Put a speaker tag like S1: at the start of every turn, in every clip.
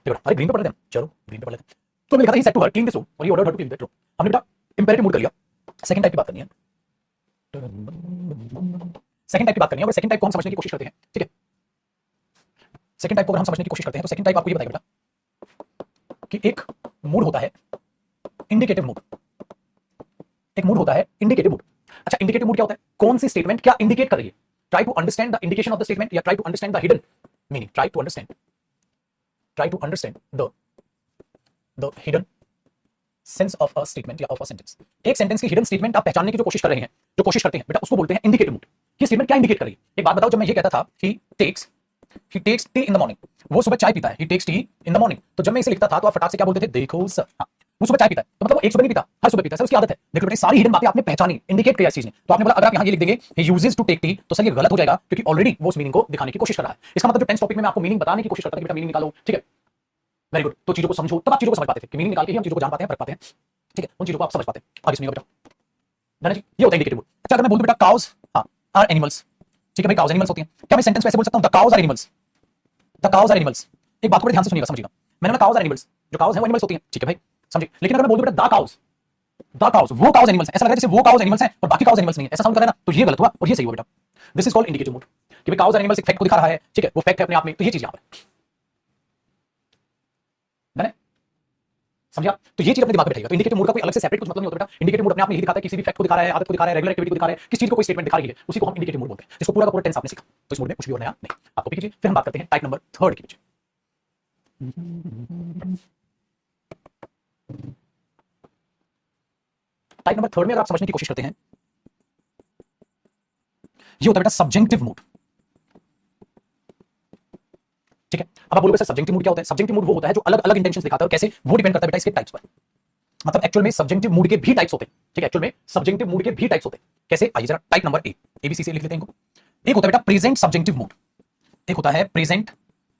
S1: देखो अरे ग्रीन पे पढ़ लेते हैं, चलो ग्रीन पे पढ़ लेते हैं। तो मैंने लिखा था said to her clean this room और ये order her to clean that room. हमने बेटा इंपेरेटिव मूड कर लिया। सेकंड टाइप की बात करनी है, सेकंड टाइप की बात करनी है और सेकंड टाइप को हम समझने की कोशिश करते हैं, ठीक है। सेकंड टाइप को अगर हम समझने की कोशिश करते हैं तो सेकंड टाइप आपको ये बताएगा बेटा कि एक मूड होता है इंडिकेटिव मूड, एक मूड होता है इंडिकेटिव मूड। अच्छा इंडिकेटिव मूड क्या होता है, कौन सी स्टेटमेंट क्या इंडिकेट कर रही है, try to understand the indication of the statement या try to understand the hidden meaning, try to understand the hidden sense of a statement या ऑफ अ सेंटेंस। एक सेंटेंस की हिडन स्टेटमेंट आप पहचानने की जो कोशिश कर रहे हैं, जो कोशिश करते हैं बेटा, उसको बोलते हैं इंडिकेटिव मूड। कि स्टेटमेंट क्या इंडिकेट कर रही है। एक बात बताओ, जब मैं ये कहता था he takes tea in the morning, वो सुबह चाय पीता है, he takes tea in the morning, तो जब मैं इसे लिखता था तो आप फटाक से क्या बोलते थे, देखो सर, हाँ वो सुबह चाय पीता है, तो मतलब वो एक सुबह नहीं पीता, हर सुबह पीता है, उसकी आदत है। देखो बेटा सारी हिडन बातें आपने पहचानी, इंडिकेट किया इस चीज ने। तो आपने बोला अगर आप यहाँ ये लिख देंगे he uses to take tea, तो सर ये गलत हो जाएगा क्योंकि ऑलरेडी वो उस मीनिंग को दिखाने की कोशिश कर रहा है। इसका मतलब जो टेंस टॉपिक में मैं आपको मीनिंग बताने की कोशिश करता था कि बेटा मीनिंग निकालो, ठीक है, वेरी गुड। तो चीजों को समझो तब आप चीजों को समझ पाते थे कि मीनिंग निकाल के ही हम चीजों को जान पाते हैं, परख पाते हैं, ठीक है, उन चीजों को आप समझ पाते हैं। आगे सुनिएगा बेटा, है ना जी, ये होता है इंडिकेटिव मूड। अच्छा अगर मैं बोल दूं बेटा काउस आर एनिमल्स, ठीक है भाई, काउस एनिमल्स होती हैं, क्या मैं सेंटेंस में ऐसे बोल सकता हूं the cows are animals, the cows are animals. एक बात को ध्यान से सुनिएगा, समझिएगा, मैंने बोला काउस आर एनिमल्स, जो काउस है वो एनिमल्स होती हैं, ठीक है भाई, समझिए। लेकिन अगर मैं बोल दूं बेटा द काउस वो काउस एनिमल्स हैं, ऐसा लग रहा है जैसे वो काउस एनिमल्स हैं और बाकी काउस एनिमल्स नहीं है, ऐसा साउंड कर रहा है ना, तो ये गलत हुआ और ये सही हुआ बेटा। This is called indicative mood कि भाई काउस एनिमल्स एक फैक्ट को दिखा रहा है, ठीक है, वो फैक्ट है अपने आप में, तो ये चीज यहां पर मैंने समझा। तो ये चीज अपने दिमाग में बैठेगा। तो इंडिकेटिव मूड का कोई अलग से सेपरेट कुछ मतलब नहीं होता बेटा। इंडिकेटिव मूड अपने आप में यही दिखाता है किसी भी फैक्ट को दिखा रहा है, आदत को दिखा रहा है, रेगुलर एक्टिविटी को दिखा रहा है, किस चीज को कोई स्टेटमेंट दिखा रही है, उसी को हम इंडिकेटिव मूड बोलते हैं, जिसको पूरा का पूरा टेंस आपने सीखा। तो इस मूड में कुछ भी और नया नहीं। आप कॉपी कीजिए, फिर हम बात करते हैं टाइप नंबर थर्ड की। टाइप नंबर थर्ड में अगर आप समझने की कोशिश करते हैं, ये होता है बेटा सब्जेक्टिव मूड, ठीक है। अब आप बोलोगे सर सब्जेक्टिव मूड क्या होता है। सब्जेक्टिव मूड वो होता है जो अलग अलग इंटेंशंस दिखाता है, और कैसे वो डिपेंड करता है बेटा इसके टाइप्स पर। मतलब एक्चुअल में सब्जेक्टिव मूड के भी टाइप्स होते हैं, ठीक है, एक्चुअल में सब्जेक्टिव मूड के भी टाइप्स होते हैं। कैसे, आइए जरा टाइप नंबर एबीसी से लिख लेते हैं इनको। एक होता है बेटा प्रेजेंट सब्जेक्टिव मूड, एक होता है प्रेजेंट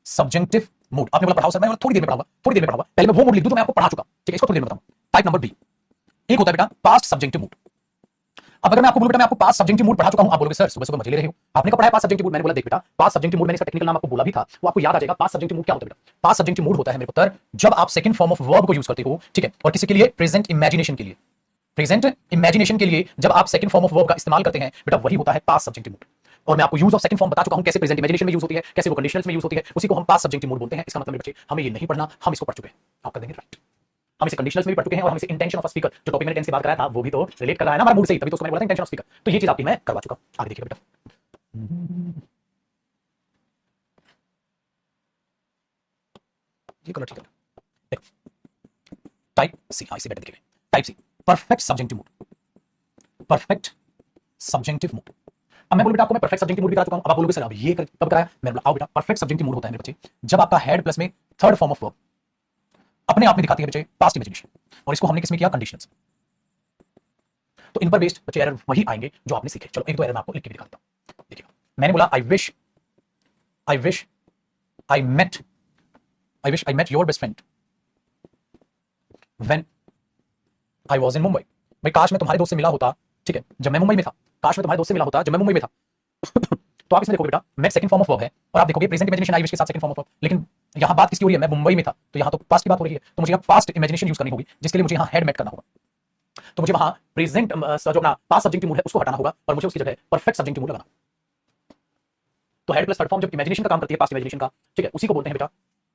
S1: सब्जेक्टिव मूड। आपने बोला पढ़ाओ सर, मैं थोड़ी देर में पढ़ाऊंगा, थोड़ी देर में पढ़ाऊंगा, पहले मैं वो मूड लिख दूं जो मैं आपको पढ़ा चुका, ठीक है, इसको थोड़ी देर में बताऊंगा। टाइप नंबर बी, एक होता है बेटा पास्ट सब्जेक्टिव मूड। अब अगर मैं आपको बोलूं बेटा मैं आपको पास्ट सब्जेक्टिव मूड पढ़ा चुका हूं, आप बोलोगे सर सुबह सुबह मजे ले रहे हो, आपने कब पढ़ा है पास्ट सब्जेक्टिव मूड। मैंने बोला देख बेटा पास्ट सब्जेक्टिव मूड, मैंने इसका टेक्निकल नाम आपको बोला भी था, वो आपको याद आ जाएगा। पास्ट सब्जेक्टिव मूड क्या होता है बेटा, पास्ट सब्जेक्टिव मूड होता है मेरे पुत्र जब आप सेकंड फॉर्म ऑफ वर्ब को यूज करते हो, ठीक है, और किसी के लिए प्रेजेंट इमेजिनेशन के लिए, प्रेजेंट इमेजिनेशन के लिए जब आप सेकंड फॉर्म ऑफ वर्ब का इस्तेमाल करते हैं बेटा, वही होता है पास्ट सब्जेक्टिव मूड। और मैं आपको यूज ऑफ सेकंड फॉर्म बता चुका हूं, कैसे प्रेजेंट इमेजिनेशन में यूज होती है, कैसे वो कंडीशनल्स में यूज होती है, उसी को हम पास्ट सब्जेक्टिव मूड बोलते हैं। इसका मतलब मेरे बच्चे हमें ये नहीं पढ़ना, हम इसको पढ़ चुके हैं, आप कर देंगे राइट। हम इसे कंडीशनल्स में भी पढ़ चुके हैं और हम इसे इंटेंशन ऑफ स्पीकर, जो टॉपिक मैंने टेंस की बात कराया था, वो भी तो रिलेट कर रहा है ना हमारे मूड से ही, तभी तो उसको मैंने बोला था इंटेंशन ऑफ स्पीकर। तो ये चीज आपकी मैं करवा चुका। आगे देखिए बेटा, ये कलर ठीक है, देखो टाइप सी, हाँ इसे बेटर दिखेगा। Type C perfect subjective mood, perfect subjective mood. अब मैं बोलूं बेटा आपको मैं परफेक्ट सब्जेक्टिव मूड भी करा चुका हूं। अब आप बोलोगे सर अब ये कब कराया, मैंने बोला आओ बेटा परफेक्ट सब्जेक्टिव मूड होता है मेरे बच्चे जब आपका हेड प्लस में थर्ड फॉर्म ऑफ वर्ब अपने आप में दिखाती है बच्चे पास्ट इमेजिनेशन, और इसको हमने किसमें किया, कंडीशंस। तो इन पर बेस्ड बच्चे एरर वही आएंगे जो आपने सीखे। चलो एक दो एरर मैं आपको लिख के भी दिखा देता हूं। देखिए मैंने बोला I wish I met I met your best friend when I was in Mumbai. भाई काश मैं तुम्हारे दोस्त से मिला होता, ठीक है, जब मैं मुंबई में था, काश मैं तुम्हारे दोस्त से मिला होता जब मैं मुंबई में था। तो आप इसमें देखोगे बेटा मैं सेकंड फॉर्म ऑफ वर्ब है, और आप देखोगे प्रेजेंट इमेजिनेशन आई विश के साथ सेकंड फॉर्म ऑफ वर्ब, लेकिन यहां बात किसकी हो रही है, मैं मुंबई में था, तो यहां तो पास्ट की बात हो रही है, तो मुझे यहां पास्ट इमेजिनेशन यूज करनी होगी, जिसके लिए मुझे यहां हेड मेट करना होगा। तो मुझे वहां प्रेजेंट जो अपना पास्ट सब्जेक्टिव मूड है उसको हटाना होगा, और मुझे उसकी जगह परफेक्ट सब्जेक्टिव मूड लगाना। तो हेड प्लस थर्ड फॉर्म जब इमेजिनेशन का काम करती है, पास्ट इमेजिनेशन का, ठीक है, उसी को बोलते हैं बेटा,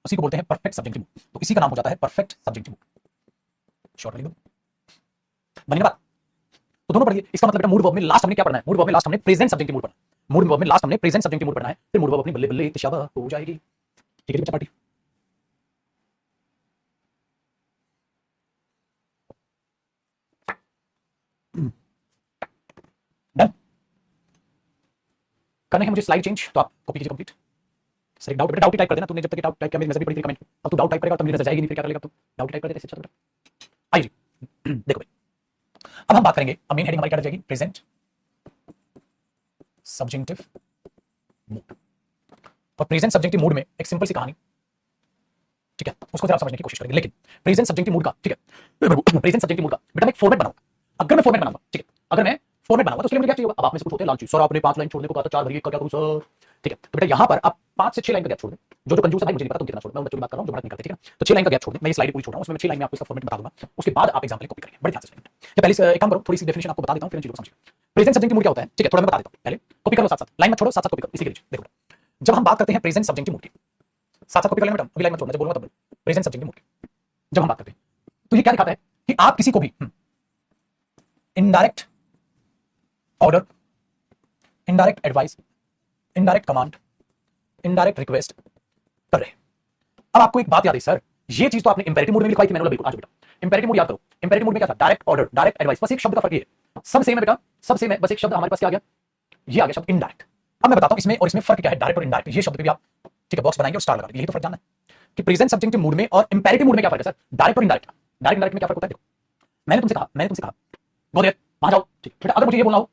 S1: उसी को बोलते हैं परफेक्ट सब्जेक्टिव मूड। तो इसी का नाम हो जाता है परफेक्ट सब्जेक्टिव मूड। शॉर्ट लिख दो, बनी ना बात। तो दोनों पढ़िए। इसका मतलब बेटा मूड वर्ब में लास्ट हमने क्या पढ़ना है, मूड वर्ब में लास्ट हमने प्रेजेंट सब्जेक्टिव मूड पढ़ना है, मूड वर्ब में लास्ट हमने प्रेजेंट सब्जेक्टिव मूड पढ़ना है, फिर मूड वर्ब अपनी बल्ले बल्ले इत्तिशाबा हो जाएगी। ठीक है बच्चा पार्टी, डन। करना है मुझे स्लाइड चेंज, तो आप कॉपी कीजिए कंप्लीट। सर डाउट बेटा डाउट ही टाइप कर देना, तूने जब तक डाउट टाइप किया मेरी नजर भी पड़ी थी कमेंट। अब तू डाउट टाइप करेगा तो मेरी नजर जाएगी नहीं, फिर क्या करेगा तू, डाउट टाइप कर दे ऐसे। अच्छा बेटा आइए जी देखो भाई, अब हम बात करेंगे, अब मेन हेडिंग हमारी क्या रह जाएगी, प्रेजेंट सब्जेक्टिव मूड। और प्रेजेंट सब्जेक्टिव मूड में एक सिंपल सी कहानी, ठीक है, उसको जरा समझने की कोशिश करेंगे। लेकिन प्रेजेंट सब्जेक्टिव मूड का, ठीक है, प्रेजेंट सब्जेक्टिव मूड का बेटा मैं एक फॉर्मेट बनाऊंगा। अगर मैं फॉर्मेट बनाऊंगा, ठीक है, अगर मैं फॉर्मेट बना हुआ, तो उसके लिए मुझे क्या चाहिए होगा? अब आप में से कुछ होते हैं लालची, सर आपने 5 लाइन छोड़ने को कहा था, 4 भरिए का क्या करूं सर? ठीक है, तो बेटा यहां पर आप 5 से 6 लाइन का गैप छोड़ दें। जो कंजूस है भाई मुझे नहीं पता तुम कितना छोड़, मैं बच्चों की बात कर रहा हूं जो भड़क निकलते, ठीक है? तो 6 लाइन का गैप छोड़ दें, मैं ये स्लाइड पूरी छोड़ रहा हूं, उसमें मैं 6 लाइन में आपको इसका फॉर्मेट बता दूंगा, उसके बाद आप एग्जांपल कॉपी करेंगे। बड़े ध्यान से सुनिए। ये पहले एक काम करो, थोड़ी सी डेफिनेशन आपको बता देता हूं, फिर इन चीजों को समझिए। प्रेजेंट सब्जेक्टिव मूड क्या होता है? ठीक है, थोड़ा मैं बता देता हूं, पहले कॉपी कर लो साथ-साथ, लाइन मत छोड़ो, साथ-साथ कॉपी करो, इसी के लिए देखो। जब हम बात करते हैं प्रेजेंट सब्जेक्टिव मूड की, साथ-साथ कॉपी कर लेना बेटा, अगली लाइन मत छोड़ना, जब बोलूंगा तब प्रेजेंट सब्जेक्टिव मूड की जब हम बात करते हैं, तो ये क्या दिखाता है कि आप किसी को भी indirect order, indirect advice, indirect command, indirect request कर रहे हैं। अब आपको एक बात याद है सर, ये चीज तो आपने इंपेरेटिव मोड में लिखवाई थी, मैंने बोला बिल्कुल आज बेटा इंपेरेटिव मोड याद करो। इंपेरेटिव मोड में क्या था? डायरेक्ट ऑर्डर, डायरेक्ट एडवाइस, बस एक शब्द का फर्क है, सब सेम है बेटा, सब सेम है, बस एक शब्द हमारे पास क्या आ गया, ये आ गया शब्द इनडायरेक्ट। अब मैं बताता हूं इसमें और इसमें फर्क क्या है, डायरेक्ट और इनडायरेक्ट। ये शब्द पे भी आप ठीक है बॉक्स बनाएंगे और स्टार लगा देंगे, यही तो फर्क जानना है कि प्रेजेंट सब्जेक्टिव मूड में और इंपेरेटिव मूड में क्या फर्क है सर, डायरेक्ट और इनडायरेक्ट। डायरेक्ट इनडायरेक्ट में क्या फर्क होता है? देखो मैंने तुमसे कहा गोदेर वहां जाओ, ठीक बेटा, अगर मुझे ये बोलना हो,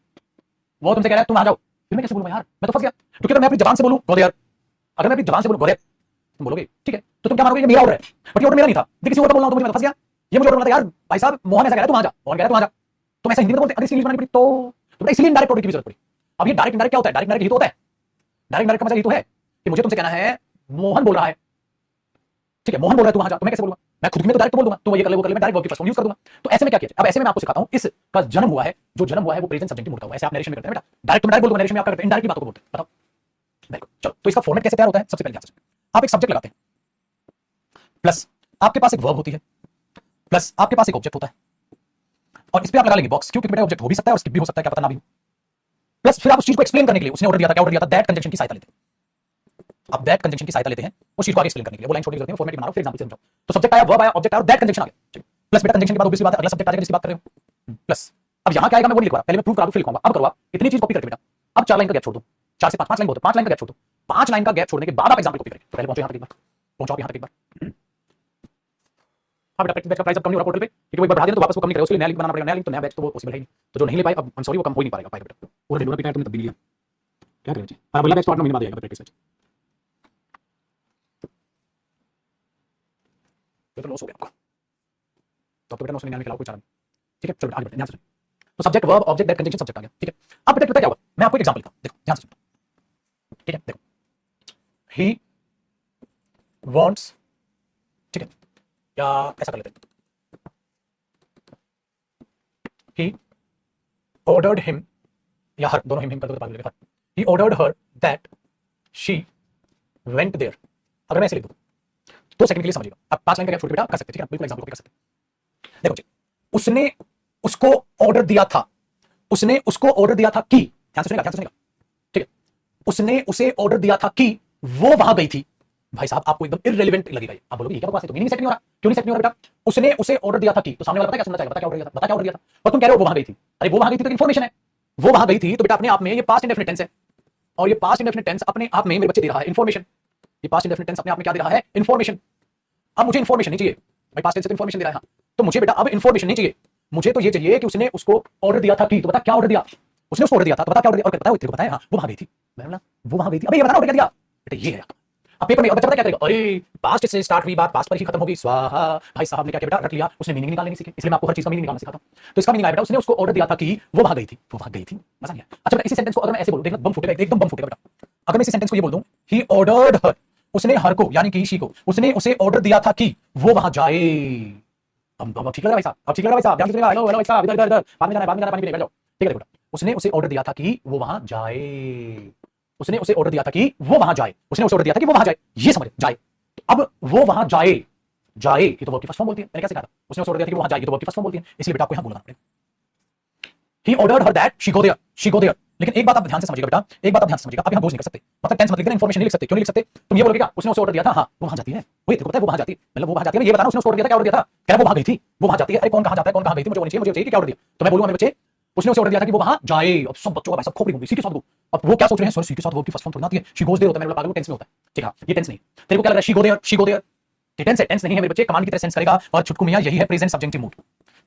S1: वो तुमसे कह रहा है तुम वहां जाओ, फिर मैं कैसे बोलूंगा यार, मैं तो फंस गया। क्योंकि अगर मैं अपनी जबान से बोलूं गोदेर, अगर मैं अपनी जबान से बोलूं गोदेर, तुम बोलोगे ठीक है, तो तुम क्या मानोगे ये मेरा ऑर्डर है, बट ये ऑर्डर मेरा नहीं था, किसी और का बोलना हो तो मुझे मैं तो फंस गया। ये मुझे ऑर्डर था यार, भाई साहब मोहन ऐसा कह रहा है तू वहां जा, मोहन कह रहा है तू वहां जा, तुम ऐसा हिंदी में बोलते अगर इंग्लिश बनानी पड़ी तो बेटा इसलिए इनडायरेक्ट ऑर्डर की जरूरत पड़ी। अब ये डायरेक्ट इनडायरेक्ट क्या होता है? डायरेक्ट इनडायरेक्ट ये तो होता है, डायरेक्ट इनडायरेक्ट का मतलब ये तो है कि मुझे तुमसे कहना है मोहन बोल रहा है, ठीक है, मोहन बोल रहा है तू वहां जा, तो मैं कैसे बोलूंगा? मैं खुद में तो डायरेक्ट बोल दूंगा, तो ये कर ले वो कर ले, मैं डायरेक्ट वर्ब की फर्स्ट फॉर्म यूज कर दूंगा। तो ऐसे में क्या किया जाए? अब ऐसे में मैं आपको सिखाता हूं, इसका जन्म हुआ है, जो जन्म हुआ है वो प्रेजेंट सब्जेक्टिव मूड का हुआ है। ऐसे आप नरेशन में करते हैं बेटा, डायरेक्ट में डायरेक्ट बोल दो, नरेशन में आप क्या करते हैं? इनडायरेक्ट की बातों को बोलते हैं। बताओ बिल्कुल, चलो तो इसका फॉर्मेट कैसे तैयार होता है? सबसे पहले ध्यान से आप एक सब्जेक्ट लगाते हैं, प्लस आपके पास एक वर्ब होती है, प्लस आपके पास एक ऑब्जेक्ट होता है, और इस पे आप लगा लेंगे बॉक्स, क्योंकि बेटा ऑब्जेक्ट हो भी सकता है और स्किप भी हो सकता है, क्या पता ना भी हो। प्लस फिर आप उस चीज को एक्सप्लेन करने के लिए, उसने ऑर्डर दिया था, क्या ऑर्डर दिया था? दैट कंजंक्शन की सहायता लेते हैं। आप दैट कंजंक्शन की सहायता लेते हैं उस चीज को आगे एक्सप्लेन करने के लिए। वो लाइन छोटी जरूरत है, फॉर्मेट बना रहा हूं, फिर एग्जांपल से समझाओ। तो सब्जेक्ट आया, वर्ब आया, ऑब्जेक्ट आया और दैट कंजंक्शन आ गया, प्लस बेटा कंजंक्शन के बाद ऑब्वियसली बात है अगला सब्जेक्ट आ जाएगा जिसकी बात कर रहे हो, प्लस अब यहां क्या आएगा मैं वो नहीं लिख रहा, पहले मैं प्रूव करा दूं फिर लिखूंगा। अब करो आप इतनी चीज कॉपी करके बेटा, अब 4 लाइन का गैप छोड़ दो, 4 से 5 5 लाइन बहुत है, 5 लाइन का गैप छोड़ दो। 5 लाइन का गैप छोड़ने के बाद आप एग्जांपल कॉपी करें। तो पहले पहुंचो यहां तक एक बार, पहुंचो यहां तक एक बार। हाँ बेटा प्रैक्टिस बैच का प्राइस अब कम नहीं हो रहा पोर्टल पे, क्योंकि वो एक बार बढ़ा दिया तो वापस वो कम नहीं करेगा, उसके लिए नया लिंक बनाना पड़ेगा, नया लिंक तो नया बैच तो वो पॉसिबल है नहीं। तो जो नहीं ले पाए अब आई एम सॉरी, वो कम हो ही नहीं पाएगा बेटा, पूरा डिलीवर भी तुमने तब भी लिया, क्या करें बच्चे? अगला बैच तो 8 महीने बाद आएगा प्रैक्टिस बैच, तो लॉस हो गया आपको। तो बेटा नॉस निकालने के अलावा कोई चारा नहीं, ठीक है? चलो आगे बढ़ते हैं, ध्यान से। तो subject verb object that conjunction subject आ गया, ठीक है? अब बेटा क्या होगा, मैं आपको एक एग्जांपल देता हूं, देखो ध्यान से सुनो, ठीक है? देखो ही वांट्स, ठीक है, या ऐसा कर लेते हैं, ही ऑर्डर्ड हिम, या हर, दोनों हिम कर दो तो पागल लगेगा। He ordered her that she went there. अगर मैं ऐसे लिख दूं तो सेकंड के लिए समझिएगा, अब 5 लाइन का गैप छोड़ के बेटा कर सकते हैं, ठीक है? बिल्कुल एग्जांपल कॉपी कर सकते हैं। देखो जी, उसने उसको ऑर्डर दिया था, उसने उसको ऑर्डर दिया था कि, ध्यान से सुनेगा, ध्यान से सुनेगा, ठीक है? उसने उसे ऑर्डर दिया था कि वो वहां गई थी। भाई साहब आपको एकदम इररिलेवेंट लगेगा ये, आप बोलोगे ये क्या बकवास है, तो मीनिंग सेट नहीं हो रहा, क्यों नहीं सेट नहीं हो रहा बेटा? उसने उसे ऑर्डर दिया था कि, तो सामने वाला पता क्या सुनना चाहेगा, बता क्या ऑर्डर दिया था, बता क्या ऑर्डर दिया था, और तुम कह रहे हो वो वहां गई थी। अरे वो वहां गई थी तो इंफॉर्मेशन है, वो वहां गई थी तो बेटा अपने आप में ये पास्ट इंडेफिनिट टेंस है, और ये पास्ट इंडेफिनिट टेंस अपने आप में मेरे बच्चे दे रहा है इंफॉर्मेशन। ये पास्ट इंडेफिनिट टेंस अपने आप में क्या दे रहा है? इंफॉर्मेशन। अब मुझे इंफॉर्मेशन नहीं चाहिए भाई, पास्ट टेंस से तो इंफॉर्मेशन दे रहा है, हाँ, तो मुझे बेटा अब इंफॉर्मेशन नहीं चाहिए, मुझे तो ये चाहिए कि उसने उसको ऑर्डर दिया था कि, तो बता क्या ऑर्डर दिया, उसने उसको ऑर्डर दिया था तो बता क्या ऑर्डर दिया, और पता है तेरे को पता है, हाँ वो वहां गई थी। मैंने बोला वो वहां गई थी, अबे ये बता ऑर्डर क्या दिया बेटा, ये है। अब पेपर में बच्चा पता क्या करेगा, अरे पास्ट से स्टार्ट हुई बात पास्ट पर ही खत्म होगी, स्वाहा। भाई साहब ने क्या किया बेटा, रट लिया, उसने मीनिंग निकालने नहीं सीखे, इसलिए मैं आपको हर चीज का मीनिंग निकालना सिखाता हूं। तो इसका मीनिंग आया बेटा, उसने उसको ऑर्डर दिया था कि वो वहां गई थी, वो वहां गई थी, मजा नहीं आया। अच्छा इसी सेंटेंस को अगर मैं ऐसे बोलूं, देखना बम फूटेगा, एकदम बम फूटेगा बेटा। अगर मैं इसी सेंटेंस को ये बोल दूं, ही ऑर्डर्ड हर, उसने हर को यानी कि शी को, उसने उसे ऑर्डर दिया था कि वो वहां जाए। अब ठीक लग रहा है भाई साहब, अब ठीक लग रहा है भाई साहब, ध्यान से सुनिएगा, हेलो हेलो भाई साहब, इधर इधर इधर, बाद में जाना है, बाद में जाना है, पानी पीने बैठ जाओ, ठीक है? देखो उसने उसे ऑर्डर दिया था कि वो वहां जाए, उसने उसे ऑर्डर दिया था कि वो वहां जाए, उसने उसे ऑर्डर दिया था कि वो वहां जाए, ये समझ जाए। तो अब वो वहां जाए, जाए ये तो वर्ब की फर्स्ट फॉर्म बोलती है, मैंने क्या सिखाया था, उसने उसे ऑर्डर दिया था कि वो वहां जाए, ये तो वर्ब की फर्स्ट फॉर्म बोलती है, इसलिए बेटा आपको यहां बोलना पड़ेगा he ordered her that she go there, she go there. लेकिन एक बात आप ध्यान से समझिएगा बेटा, एक बात आप ध्यान से समझिएगा, आप यहां बोझ नहीं कर सकते, मतलब टेंस मत लिख देना, इंफॉर्मेशन नहीं लिख सकते, क्यों नहीं लिख सकते? तुम ये बोलोगे क्या, उसने उसे ऑर्डर दिया था, हां वो वहां जाती है, वही तेरे को पता है वो वहां जाती है, मतलब वो वहां जाती है, मैं ये बताना उसने उसको ऑर्डर दिया था, क्या ऑर्डर दिया था, कह रहा वो वहां गई थी, वो वहां जाती है, अरे कौन कहां जाता है, कौन कहां गई थी, मुझे चाहिए, मुझे चाहिए कि क्या ऑर्डर दिया, तो मैं बोलूंगा मेरे बच्चे उसने उसे ऑर्डर दिया था कि वो वहां जाए। अब सब बच्चों का भाई सब खोपड़ी घूम गई, सी के साथ गो, अब वो क्या सोच रहे हैं, सॉरी सी के साथ वर्ब की फर्स्ट फॉर्म थोड़ी ना आती है, शी गोज देयर होता है, मैंने बोला पागल वो टेंस में होता है, ठीक है? ये टेंस नहीं, तेरे को क्या लग रहा है she go there, she go there, tense है, टेंस नहीं है मेरे बच्चे, कमांड की तरह सेंस करेगा, और छुटकू मियां यही है प्रेजेंट सब्जेक्टिव मूड।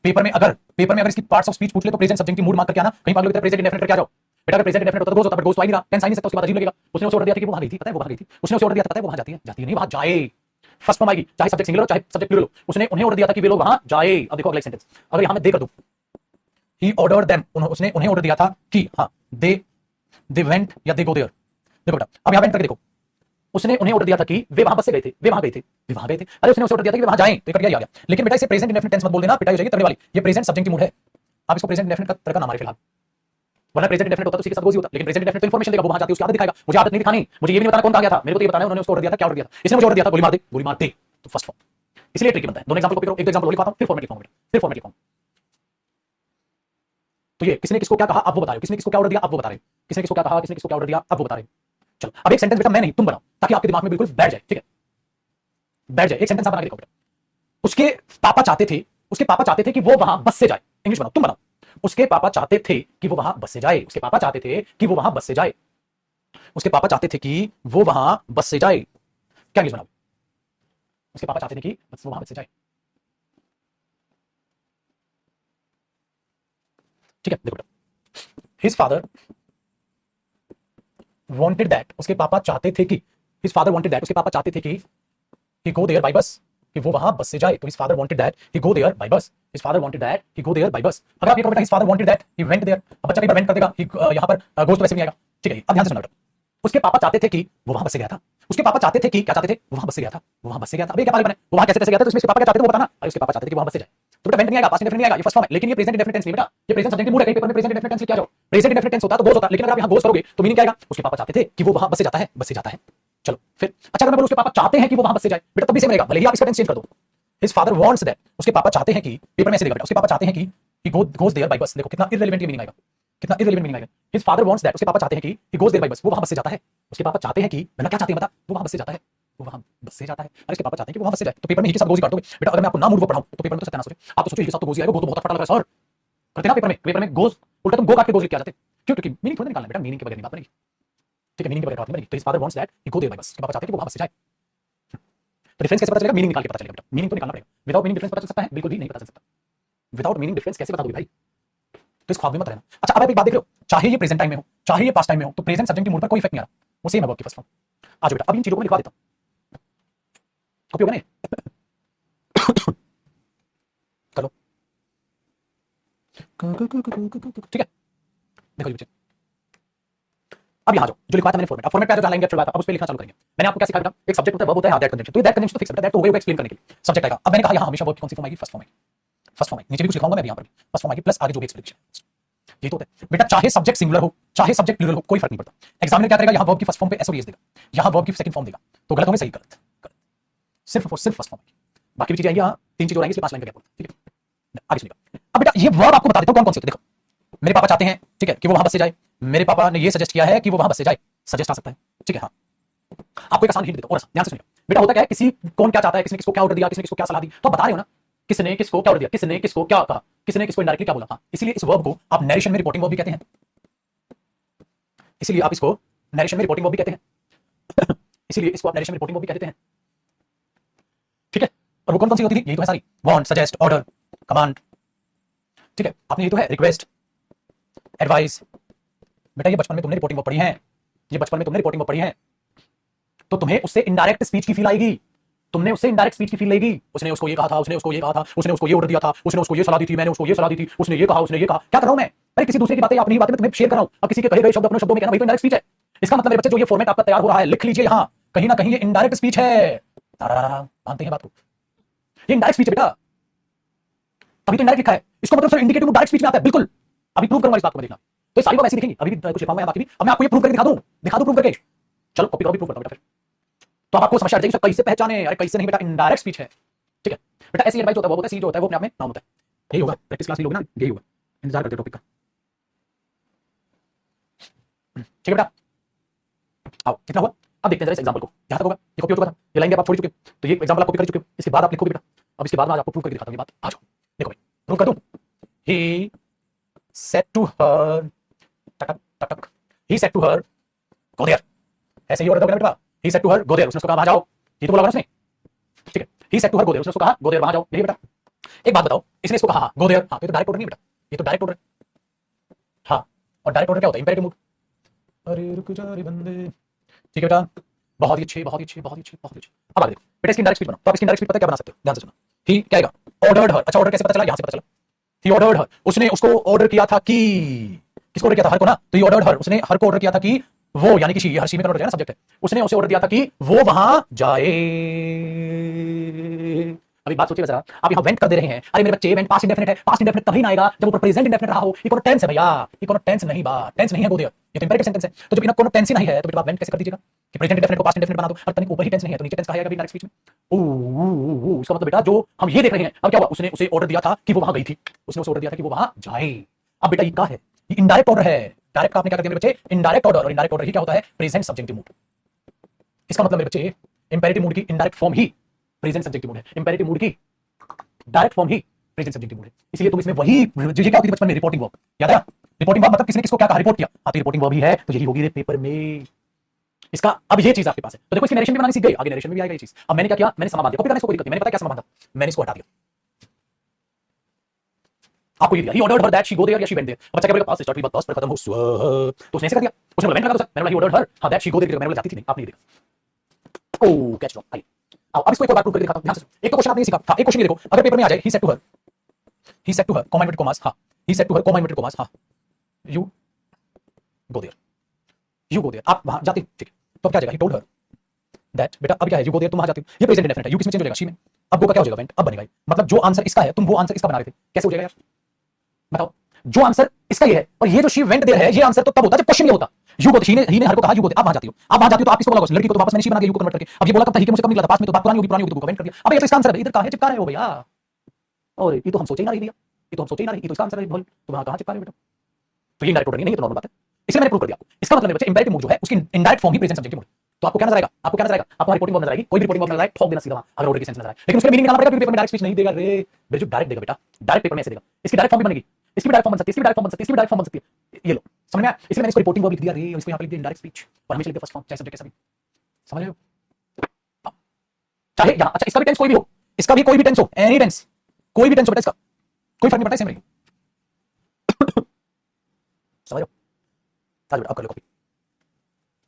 S1: पेपर में अगर इसकी पार्ट्स ऑफ स्पीच पूछ ले तो प्रेजेंट सब्जेक्टिव मूड मार्क करके आना, कहीं पागल की तरह प्रेजेंट इंडेफिनिट करके आ जाओ बेटा। अगर प्रेजेंट इंडेफिनिट होता तो गोस होता, बट गोस तो आ नहीं रहा, टेंस आ नहीं सकता, उसके बाद अजीब लगेगा। उसने उसे ऑर्डर दिया था कि वो वहां गई थी, पता है वो वहां गई थी, उसने उसे ऑर्डर दिया था, पता है वो वहां जाती है, जाती है नहीं, वहां जाए, फर्स्ट फॉर्म आएगी, चाहे सब्जेक्ट सिंगुलर हो चाहे सब्जेक्ट प्लूरल हो, उसने उन्हें ऑर्डर दिया था कि वे लोग वहां जाए। अब देखो अगला सेंटेंस, अगर यहां मैं दे कर दूं, ही ऑर्डर्ड देम, उसने उन्हें ऑर्डर दिया था कि हाँ दे वेंट या दे गो देयर। देखो बेटा अब यहां वेंट करके देखो, उसने उन्हें ऑर्डर दिया था कि वे वहां बस से गए थे, वे वहां गए थे, वे वहां गए थे। अरे उसने उसे ऑर्डर दिया था कि वे वहां जाएं, तो कट गया, आ गया। लेकिन बेटा इसे प्रेजेंट इंडेफिनिट टेंस मत बोल देना, पिटाई हो जाएगी तरह वाली। ये प्रेजेंट सब्जेक्ट की मूड है, आप इसको प्रेजेंट इंडेफिनिट का तरह का नाम है फिलहाल, वरना प्रेजेंट इंडेफिनिट होता तो उसी के साथ गोजी होता। लेकिन प्रेजेंट इंडेफिनिट तो इंफॉर्मेशन देगा, वो वहां जाती है उसकी आदत दिखाएगा। मुझे आदत नहीं दिखानी, मुझे ये भी नहीं बताना कौन कहां गया था, मेरे को तो ये बताना है उन्होंने उसको ऑर्डर दिया था, क्या ऑर्डर दिया था। इसने मुझे ऑर्डर दिया था गोली मार दे, गोली मार दे, तो फर्स्ट फॉर्म। इसलिए ट्रिकी बनता है। दोनों एग्जांपल कॉपी करो, एक दो एग्जांपल और लिखवाता हूं, फिर फॉर्मेट लिखवाऊंगा, फिर फॉर्मेट लिखवाऊंगा। तो ये किसने किसको क्या कहा आप वो बता रहे हो, किसने किसको क्या ऑर्डर दिया आप वो बता रहे हो, किसने किसको क्या कहा, किसने किसको क्या ऑर्डर दिया आप वो बता रहे हो। चलो अब एक सेंटेंस बेटा मैं नहीं तुम बनाओ, ताकि आपके दिमाग में बिल्कुल बैठ जाए, ठीक है, बैठ जाए। एक सेंटेंस आप बना के देखो बेटा। उसके पापा चाहते थे, उसके पापा चाहते थे कि वो वहां बस से जाए। इंग्लिश बनाओ, तुम बनाओ। उसके पापा चाहते थे कि वो वहां बस से जाए, उसके पापा चाहते थे कि वो वहां बस से जाए, उसके पापा चाहते थे कि वो वहां बस से जाए। क्या इंग्लिश बनाओ, उसके पापा चाहते थे कि बस वो वहां बस से जाए, ठीक है। देखो बेटा, हिज फादर वांटेड दैट, उसके पापा चाहते थे कि, हिज फादर वांटेड दैट, उसके पापा चाहते थे कि ही गो देयर बाय बस, कि वो वहां बस से जाए। तो his father wanted that he go there by bus, his father wanted that he go there by bus. अगर आप ये कहो बेटा his father wanted that he went there, अब बच्चा कहीं पर वेंट कर देगा, यहां पर गोस तो वैसे नहीं आएगा, ठीक है। अब ध्यान से सुनना बेटा, उसके पापा चाहते थे कि वो वहां बस से गया था, उसके पापा चाहते थे कि क्या चाहते थे, वो वहां बस से गया था, वो वहां बस से गया था। अब ये क्या पागल बने, वो वहां कैसे कैसे गया था, तो इसमें उसके पापा क्या चाहते थे वो बताना। अरे उसके पापा चाहते थे कि वहां बस से जाए, तो बेटा वेंट नहीं आएगा, पास्ट इंडेफिनिट नहीं आएगा, ये फर्स्ट फॉर्म है। लेकिन ये प्रेजेंट इंडेफिनिट टेंस नहीं बेटा, ये प्रेजेंट सब्जेक्ट की मूड है। कहीं पेपर में प्रेजेंट इंडेफिनिट टेंस क्या जाओ, प्रेजेंट इंडेफिनिट टेंस होता तो गोस होता, लेकिन अगर आप यहां गोस करोगे तो मीनिंग क्या आएगा, उसके पापा चाहते थे कि वो वहां बस से जाता है, बस से जाता है। चलो फिर अच्छा, अगर मैं बोलूं उसके पापा चाहते हैं कि वो वहां बस से जाए, बेटा तब भी सेम रहेगा, भले ही आप इसका टेंस चेंज कर दो। हिज फादर वांट्स दैट, उसके पापा चाहते हैं कि, पेपर में ऐसे देगा बेटा, उसके पापा चाहते हैं कि ही गोस देयर बाय बस। देखो कितना इररिलेवेंट मीनिंग आएगा, कितना इररिलेवेंट मीनिंग आएगा। हिज फादर वांट्स दैट, उसके पापा चाहते हैं कि ही गोस देयर बाय बस, वो वहां बस से जाता है। उसके पापा चाहते हैं कि, मैंने क्या चाहते हैं बता, वो वहां बस से जाता है, वो वहां बस से जाता है। अरे इसके पापा चाहते हैं कि वो वहां बस से जाए, तो पेपर में ही के साथ गोजी काट दोगे बेटा। अगर मैं आपको ना मूड वो पढ़ाऊं तो पेपर में तो सत्यानाश हो जाए। आप तो सोचो ही के साथ तो गोजी आएगा, वो तो बहुत फटा लग रहा है सर, करते ना पेपर में गोस उल्टा तुम गो काट के गोज लिख के आ जाते। क्यों, क्योंकि मीनिंग थोड़ा निकालना बेटा, मीनिंग के बगैर नहीं बात बनेगी, ठीक है, मीनिंग के बगैर बात नहीं बनेगी। तो his father wants that he go there by bus, उसके पापा चाहते हैं कि वो वहां बस से जाए। तो डिफरेंस कैसे पता चलेगा, मीनिंग निकाल के पता चलेगा बेटा, मीनिंग तो निकालना पड़ेगा। विदाउट मीनिंग डिफरेंस पता चल सकता है, बिल्कुल भी नहीं पता चल सकता। विदाउट मीनिंग डिफरेंस कैसे बता दोगे भाई, तो इस ख्वाब में मत रहना। अच्छा अब आप एक बात देख रहे हो, चाहे ये प्रेजेंट टाइम में हो चाहे ये पास्ट टाइम में हो, तो प्रेजेंट सब्जेक्ट की मूड पर कोई इफेक्ट नहीं आ रहा, वो सेम है वर्ब की फर्स्ट फॉर्म। आज बेटा अब इन चीजों को मैं लिखवा देता हूं, कॉपी होगा ना, कर लो, ठीक है। देखो बच्चे, अब यहां जाओ, जो लिखवा था मैंने फॉर्मेट, अब फॉर्मेट पे जो लाइन चलवा था, अब उस पे लिखना चालू करेंगे। मैंने आपको क्या सिखाया बेटा, एक सब्जेक्ट होता है, वर्ब होता है, दैट कंजंक्शन। तो दैट कंजंक्शन तो फिक्स है बेटा, दैट तो होगा एक्सप्लेन करने के लिए सब्जेक्ट आएगा। अब मैंने कहा यहां हमेशा वर्ब की कौन सी फॉर्म आएगी, फर्स्ट फॉर्म आएगी, फर्स्ट फॉर्म आएगी। नीचे भी कुछ लिखाऊंगा मैं, यहां पर भी फर्स्ट फॉर्म आएगी, प्लस आगे जो भी एक्सप्लेनेशन। ये तो होता है बेटा, चाहे सब्जेक्ट सिंगुलर हो चाहे सब्जेक्ट प्लूरल हो, कोई फर्क नहीं पड़ता। एग्जामिनर क्या करेगा, यहां वर्ब की फर्स्ट फॉर्म पे एस और एस देगा, यहां वर्ब की सेकंड फॉर्म देगा, तो गलत होंगे सही, गलत गलत, सिर्फ और सिर्फ फर्स्ट फॉर्म आएगी। बाकी भी चीजें आएंगी, यहां तीन चीजें आएंगी, इसलिए 5 लाइन का गैप होता है, ठीक है। आगे सुनिएगा, अब बेटा ये वर्ब आपको बता देता हूं कौन कौन से होते हैं। देखो मेरे पापा चाहते हैं, ठीक है, कि वो वहां बस से जाए, मेरे पापा ने ये सजेस्ट किया है कि वो वहां बस से जाए, सजेस्ट आ सकता है, ठीक है। हाँ आपको एक आसान हिंट देता हूं, और ध्यान से सुनिएगा बेटा, होता क्या है, किसी कौन क्या चाहता है, किसने किसको क्या ऑर्डर दिया, किसने किसको क्या सलाह दी, तो आप बता रहे हो ना, किसने किसको क्या ऑर्डर दिया, किसने किसको क्या कहा, किसने किसको इनडायरेक्टली क्या बोला। हाँ इसीलिए इस वर्ब को आप नरेशन में रिपोर्टिंग वर्ब भी कहते हैं, इसीलिए आप इसको नरेशन में रिपोर्टिंग वर्ब भी कहते हैं, इसीलिए इसको आप नरेशन में रिपोर्टिंग वर्ब भी कहते हैं, ठीक है। और वो कौन कौन सी होती थी, यही तो है सारी, वांट, सजेस्ट, ऑर्डर, कमांड, ठीक है। आपने ये तो है रिक्वेस्ट, एडवाइस, बेटा ये बचपन में तुमने रिपोर्टिंग वर्ब पढ़ी है, ये बचपन में तुमने रिपोर्टिंग वर्ब पढ़ी है, तो तुम्हें उससे इनडायरेक्ट स्पीच की फील आएगी, तुमने उससे इनडायरेक्ट स्पीच की फील लेगी। उसने उसको ये कहा था, उसने उसको ये कहा था, उसने उसको ये ऑर्डर दिया था, उसने उसको ये सलाह दी थी, मैंने उसको ये सलाह दी थी, उसने ये कहा, उसने ये कहा। क्या कर रहा हूं मैं, अरे किसी दूसरे की बातें अपनी बातें में तुम्हें शेयर कर रहा हूं, अब किसी के कहे गए शब्द अपने शब्दों में कहना, वही तो इनडायरेक्ट स्पीच है। इसका मतलब मेरे बच्चे जो ये फॉर्मेट आपका तैयार हो रहा है, लिख लीजिए यहां, कहीं ना कहीं ये इनडायरेक्ट स्पीच है। मानते हैं बात को, ये इनडायरेक्ट स्पीच है बेटा, तभी तो इनडायरेक्ट लिखा है। इसको मतलब सर इंडिकेटिव डायरेक्ट स्पीच में आता है, बिल्कुल। अभी प्रूव करूंगा इस बात को, देखना। तो सारी बात ऐसी दिखेंगी, अभी भी कुछ लिखाऊंगा बाकी भी, अब मैं आपको ये प्रूव करके दिखा दूं प्रूव करके। चलो कॉपी करो, भी प्रूव करता हूं बेटा, फिर तो आपको समझ आ जाएगी कैसे पहचाने। अरे कैसे नहीं बेटा, इनडायरेक्ट स्पीच है, ठीक है बेटा। ऐसी एडवाइस होता है, वो होता है, सी जो होता है वो अपने आप में नाउन होता है। यही होगा, प्रैक्टिस क्लास लोगे ना, यही होगा, इंतजार करते टॉपिक का, ठीक है बेटा। आओ कितना हुआ, अब देखते हैं जरा इस एग्जांपल को, यहां तक होगा, ये कॉपी हो चुका था, ये लाइन आप छोड़ चुके हो, तो ये एग्जांपल आप कॉपी कर चुके हो। इसके बाद आप लिखोगे बेटा, अब इसके बाद मैं आज आपको प्रूव करके दिखाता हूं ये बात। आ जाओ देखो भाई, प्रूव कर दूं। ही सेड टू हर, टक टक टक, he said to her go there, ऐसे ही ऑर्डर दोगे ना बेटा। He said to her go there, उसने उसको कहा वहां जाओ, ये तो बोला उसने, ठीक है। He said to her go there, उसने उसको कहा गो देयर, वहां जाओ, यही बेटा। एक बात बताओ, इसने इसको कहा गो देयर, हाँ तो डायरेक्ट ऑर्डर नहीं बेटा, ये तो डायरेक्ट ऑर्डर है। हाँ और डायरेक्ट ऑर्डर क्या होता है, इंपेरेटिव मूड। अरे रुक जा रे बंदे, ठीक है बेटा, बहुत ही अच्छी, बहुत ही अच्छी, बहुत ही अच्छी, बहुत ही अच्छी। अब आगे देखो बेटा, इसकी डायरेक्ट स्पीच बनाओ, तो आप इसकी डायरेक्ट स्पीच पता है क्या बना सकते हो, ध्यान से सुनो। ही क्या आएगा, ऑर्डर्ड हर। अच्छा ऑर्डर कैसे पता चला, यहां से पता चला, ही ऑर्डर्ड हर, उसने उसको ऑर्डर किया था कि, किसको ऑर्डर किया था, हर को ना, तो ही ऑर्डर्ड हर, उसने हर को ऑर्डर किया था कि वो, यानी कि शी, हर शी में कन्वर्ट हो जाए ना, सब्जेक्ट है, उसने उसे ऑर्डर दिया था कि वो वहां जाए। अभी बात सोचिए जरा, आप यहां वेंट कर दे रहे हैं, अरे मेरे बच्चे वेंट पास्ट इंडेफिनिट है, पास्ट इंडेफिनिट तभी ना आएगा जब ऊपर प्रेजेंट इंडेफिनिट रहा हो, ये कोनो टेंस है भैया, ये कोनो टेंस नहीं, बा टेंस नहीं है गोदिया, ये तो इंपेरेटिव सेंटेंस है, तो जब इनका कोनो टेंस ही नहीं है तो फिर आप वेंट कैसे कर दीजिएगा कि प्रेजेंट इंडेफिनिट को पास्ट इंडेफिनिट बना दो, और तनिक ऊपर ही टेंस नहीं है तो नीचे टेंस कहा जाएगा डायरेक्ट स्पीच में। ओ इसका मतलब बेटा जो हम ये देख रहे हैं, अब क्या हुआ, उसने उसे ऑर्डर दिया था कि वो वहां गई थी, उसने उसे ऑर्डर दिया था कि वो वहां जाए। अब बेटा ये क्या है, ये इनडायरेक्ट ऑर्डर है, डायरेक्ट का आपने क्या कर दिया मेरे बच्चे, इनडायरेक्ट ऑर्डर, और इनडायरेक्ट ऑर्डर ही क्या होता है, प्रेजेंट सब्जेक्टिव मूड। इसका मतलब मेरे बच्चे इंपेरेटिव मूड की इनडायरेक्ट फॉर्म ही प्रेजेंट सब्जेक्टिव मूड है, इंपेरेटिव मूड की डायरेक्ट फॉर्म ही प्रेजेंट सब्जेक्टिव मूड है, इसलिए तुम इसमें वही जो ये क्या होती है बचपन में, रिपोर्टिंग वर्ब, याद है, रिपोर्टिंग वर्ब मतलब किसने किसको क्या कहा, रिपोर्ट किया, हाँ तो रिपोर्टिंग वर्ब ही है, तो यही होगी रे पेपर में। इसका अब ये चीज आपके पास है, तो देखो इसकी नरेशन भी बनानी सीख गए, आगे नरेशन में भी आएगा ये चीज। अब मैंने क्या किया, मैंने समा बांध दिया, कॉपी करने से कोई दिक्कत नहीं, मैंने पता क्या समा बांधा, मैंने इसको हटा दिया, आपको ये दिया, he ordered her that she go there या शी वेंट देयर, बच्चा क्या बोलेगा, पास स्टार्ट हुई बात 10 पर खत्म हो स्व, तो उसने ऐसे कर दिया, उसने बोला वेंट लगा दो सर, मैंने बोला ही ऑर्डर्ड हर, हां दैट शी गो देयर, मैंने बोला जाती थी नहीं, आपने ये देखा, ओ कैच लो, आइए अब इसको एक और बार प्रूव करके दिखाता हूं, ध्यान से, एक तो क्वेश्चन आपने सीखा था, एक क्वेश्चन ये देखो, अगर पेपर में आ जाए he said to her, he said to her comma inverted commas, हां he said to her comma inverted commas, हां you go there, you go there, आप वहां जाती, ठीक है, तो अब क्या जाएगा, ही टोल्ड हर दैट, बेटा अब क्या है, यू गो देयर, तुम वहां जाती हो, ये प्रेजेंट इंडेफिनिट है, यू किस में चेंज हो जाएगा, शी में, अब गो का क्या हो जाएगा, वेंट, अब बनेगा, मतलब जो आंसर इसका है तुम वो आंसर इसका बना रहे थे, कैसे हो जाएगा यार बताओ, जो आंसर इसका ये है और ये जो शी वेंट देयर है, ये आंसर तो तब होता जब क्वेश्चन ये होता, यू गो, ही ने हर को कहा यू गो, आप वहां जाती हो, आप वहां जाती हो तो आप किसको बोला, लड़की को, तो वापस मैंने शी बना के यू को कन्वर्ट करके, अब ये बोला कब था, ही के मुझसे कब निकला था, पास में तो बात पुरानी होगी तो वेंट कर दिया, अब ये तो इसका आंसर है, इधर कहां है, चिपका रहे हो भैया, और ये तो हम सोचे ही ना रही भैया, ये तो हम सोचे ही ना रही, ये तो इसका आंसर है, बोल तो वहां कहां चिपका रहे हो बेटा, तो ये इंडायरेक्ट ऑर्डर नहीं है, तो नॉर्मल बात है, इसलिए मैंने प्रूव कर दिया आपको, इसका मतलब मेरे बच्चे इंपेरेटिव मूड जो है उसकी इंडायरेक्ट फॉर्म ही प्रेजेंट सब्जेक्टिव मूड, तो आपको क्या नजर आएगा, आपको क्या नजर आएगा, आपको रिपोर्टिंग वर्ब नजर आएगी, कोई भी रिपोर्टिंग वर्ब नजर आए ठोक देना सीधा वहां, अगर ऑर्डर की सेंस नजर आए, लेकिन उसका मीनिंग निकालना पड़ेगा, क्योंकि पेपर में डायरेक्ट स्पीच नहीं देगा रे, मेरे जो डायरेक्ट देगा बेटा, डायरेक्ट पेपर में ऐसे देगा, इसकी डायरेक्ट फॉर्म भी बनेगी, इसकी भी डायरेक्ट फॉर्म बन सकती है, इसकी भी डायरेक्ट फॉर्म बन सकती है, इसकी भी डायरेक्ट फॉर्म बन सकती है, ये लो समझ में आया, इसलिए मैंने इसको रिपोर्टिंग वर्ब लिख दिया रे, और इसको यहां पे लिख दिया इंडायरेक्ट स्पीच, और हमेशा लिख दिया फर्स्ट फॉर्म, चाहे सब्जेक्ट कैसा भी, समझ रहे हो, चाहे यहां, अच्छा इसका भी टेंस कोई भी हो, इसका भी कोई भी टेंस हो, एनी टेंस, कोई भी टेंस हो बेटा, इसका कोई फर्क नहीं पड़ता, सेम रहेगी, समझ रहे हो, चल बेटा अब कर लो कॉपी,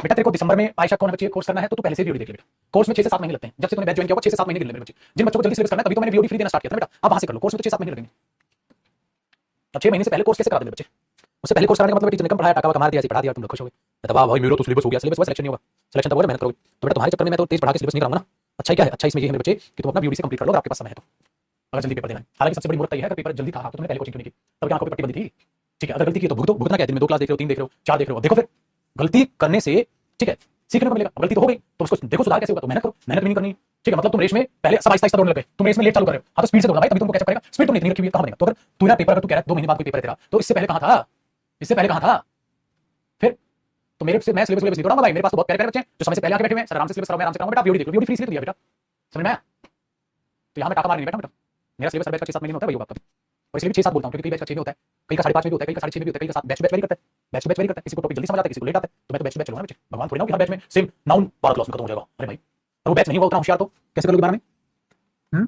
S1: बेटा तेरे को दिसंबर में आयशा कौन बच्चे कोर्स करना है, तो तू पहले से वीडियो देख ले बेटा, कोर्स में 6 से 7 महीने लगते हैं, जब से तूने बैच ज्वाइन किया होगा 6 से 7 महीने गिनले मेरे बच्चे, जिन बच्चों को जल्दी सिलेबस करना है तभी तो मैंने वीडियो फ्री देना स्टार्ट किया था बेटा, अब वहां से कर लो, कोर्स में तो 6 7 महीने लगेंगे, अब 6 महीने से पहले कोर्स कैसे करा देंगे बच्चे, उससे पहले कोर्स कराने का मतलब टीचर ने कम पढ़ाया, टाका मार दिया, ऐसे पढ़ा दिया, तुम लोग खुश हो गए, दबा भाई मेरा तो सिलेबस हो गया, सिलेबस हुआ सिलेक्शन नहीं होगा, सिलेक्शन तब होगा मेहनत करोगे, तो बेटा तुम्हारे चक्कर में मैं तो तेज पढ़ा के सिलेबस नहीं कराऊंगा ना, अच्छा क्या है, अच्छा इसमें ये है मेरे बच्चे कि तुम अपना बीओडी से कंप्लीट कर लो, अगर आपके पास समय है तो, अगर जल्दी पेपर देना है, हालांकि सबसे बड़ी मूर्खता ये है, अगर पेपर जल्दी था तो तुमने पहले कोचिंग क्यों नहीं की, तब क्या आंखों पे पट्टी बंदी थी, ठीक है, अगर गलती की तो भुगतो, भुगतना क्या है, दिन में 2 क्लास देख रहे हो, 3 देख रहे हो, 4 देख रहे हो, देखो फिर गलती करने से, ठीक है, सीखने को मिलेगा, गलती तो हो गई तो उसको देखो सुधार कैसे होगा, तो मेहनत करो, मेहनत भी नहीं करनी, ठीक है, मतलब तुम रेस में पहले सब आहिस्ता आहिस्ता दौड़ने लगे, तुम रेस में लेट चालू कर रहे हो, हाँ तो स्पीड से दौड़ना भाई, तभी तुमको कैसे पड़ेगा, स्पीड तुमने इतनी रखी हुई है, कहां बनेगा, तो अगर तू ना पेपर, अगर तू कह रहा है 2 महीने बाद कोई पेपर है तेरा, तो इससे पहले कहां था, इससे पहले कहां था, फिर तो मेरे से मैं सिलेबस नहीं दौड़ाऊंगा भाई, मेरे पास तो बहुत प्यारे बच्चे हैं जो समय से पहले आके बैठे हुए हैं, सर आराम से सिलेबस कराओ, मैं आराम से कराऊंगा बेटा, वीडियो देखो, वीडियो फ्री इसलिए तो दिया बेटा, समझ में आया, तो यहाँ मैं टाका मार नहीं बैठा बेटा, मेरा सिलेबस हर बैच का 6 7 महीने में होता है, वही होगा, और इसलिए भी 6 7 बोलता हूँ, क्योंकि कई बैच का 6 में होता है, कई का 5.5 में भी होता है, कई का 6.5 में भी होता है, कई का 7 बैच बैच वेरी करता है, बैच बैच वेरी करता है, किसी को टॉपिक जल्दी समझ आता है, किसी को लेट आता है, तो मैं तो बैच बैच चलूंगा बच्चे, भगवान थोड़ी ना कि हर बैच में सेम नाउन 12 क्लास में खत्म हो जाएगा, अरे भाई, और वो बैच नहीं होगा उतना होशियार तो कैसे करोगे 12 में,